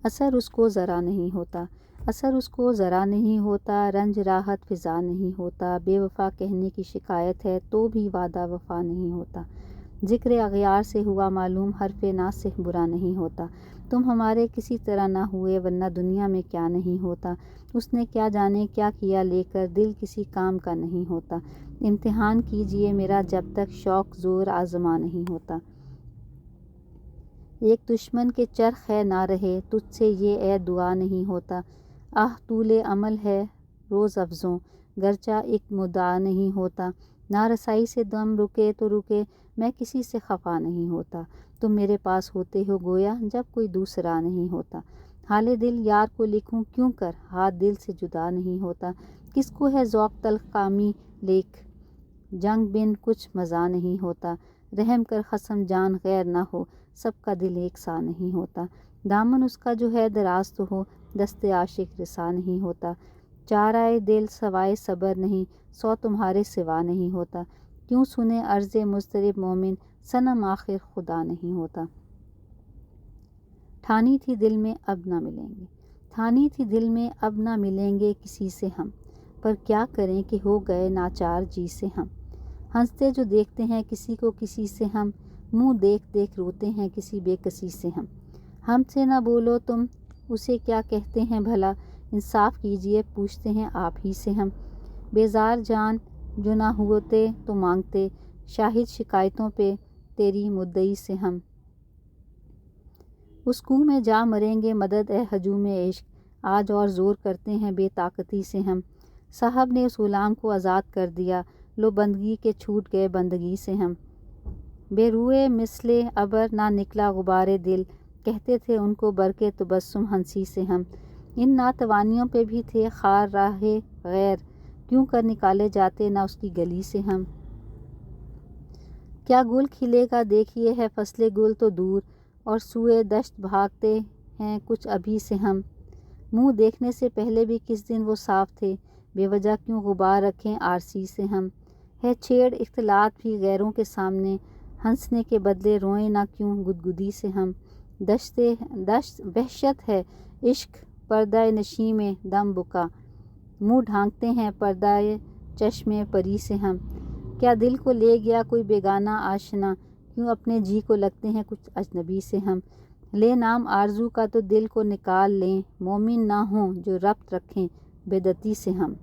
اثر اس کو ذرا نہیں ہوتا، اثر اس کو ذرا نہیں ہوتا، رنج راحت فضا نہیں ہوتا، بے وفا کہنے کی شکایت ہے تو بھی وعدہ وفا نہیں ہوتا، ذکر اغیار سے ہوا معلوم حرف ناصح برا نہیں ہوتا، تم ہمارے کسی طرح نہ ہوئے ورنہ دنیا میں کیا نہیں ہوتا، اس نے کیا جانے کیا کیا لے کر دل کسی کام کا نہیں ہوتا، امتحان کیجئے میرا جب تک شوق زور آزما نہیں ہوتا، ایک دشمن کے چرخ ہے نہ رہے تجھ سے یہ اے دعا نہیں ہوتا، آہ طول عمل ہے روز افزوں گرچہ ایک مدعا نہیں ہوتا، نارسائی سے دم رکے تو رکے میں کسی سے خفا نہیں ہوتا، تم میرے پاس ہوتے ہو گویا جب کوئی دوسرا نہیں ہوتا، حال دل یار کو لکھوں کیوں کر ہاتھ دل سے جدا نہیں ہوتا، کس کو ہے ذوق تلخ کامی لیک جنگ بن کچھ مزہ نہیں ہوتا، رحم کر خصم جان غیر نہ ہو سب کا دل ایک سا نہیں ہوتا، دامن اس کا جو ہے دراز تو ہو دست عاشق رسا نہیں ہوتا، چارۂ دل سوائے صبر نہیں سو تمہارے سوا نہیں ہوتا، کیوں سنے عرض مضطرب مومن صنم آخر خدا نہیں ہوتا، ٹھانی تھی دل میں اب نہ ملیں گے، ٹھانی تھی دل میں اب نہ ملیں گے کسی سے ہم، پر کیا کریں کہ ہو گئے ناچار جی سے ہم، ہنستے جو دیکھتے ہیں کسی کو کسی سے ہم، منہ دیکھ دیکھ روتے ہیں کسی بے کسی سے ہم سے نہ بولو تم اسے کیا کہتے ہیں بھلا، انصاف کیجئے پوچھتے ہیں آپ ہی سے ہم، بیزار جان جو نہ ہوتے تو مانگتے شاہد شکایتوں پہ تیری مدعی سے ہم، اس کوہ میں جا مریں گے مدد اے ہجوم عشق آج اور زور کرتے ہیں بے طاقتی سے ہم، صاحب نے اس غلام کو آزاد کر دیا لو بندگی کے چھوٹ گئے بندگی سے ہم، بے روئے مثل ابر نہ نکلا غبار دل کہتے تھے ان کو برقِ تبسم ہنسی سے ہم، ان ناتوانیوں پہ بھی تھے خار راہ غیر کیوں کر نکالے جاتے نہ اس کی گلی سے ہم، کیا گل کھلے گا دیکھیے ہے فصل گل تو دور اور سوئے دشت بھاگتے ہیں کچھ ابھی سے ہم، منہ دیکھنے سے پہلے بھی کس دن وہ صاف تھے بے وجہ کیوں غبار رکھیں عارضی سے ہم، ہے چھیڑ اختلاط بھی غیروں کے سامنے ہنسنے کے بدلے روئیں نہ کیوں گدگدی سے ہم، دشت وحشت ہے عشق پردہ نشیں میں دم بکا منہ ڈھانکتے ہیں پردہ چشم پری سے ہم، کیا دل کو لے گیا کوئی بیگانہ آشنا کیوں اپنے جی کو لگتے ہیں کچھ اجنبی سے ہم، لے نام آرزو کا تو دل کو نکال لیں مومن نہ ہوں جو ربط رکھیں بدعتی سے ہم۔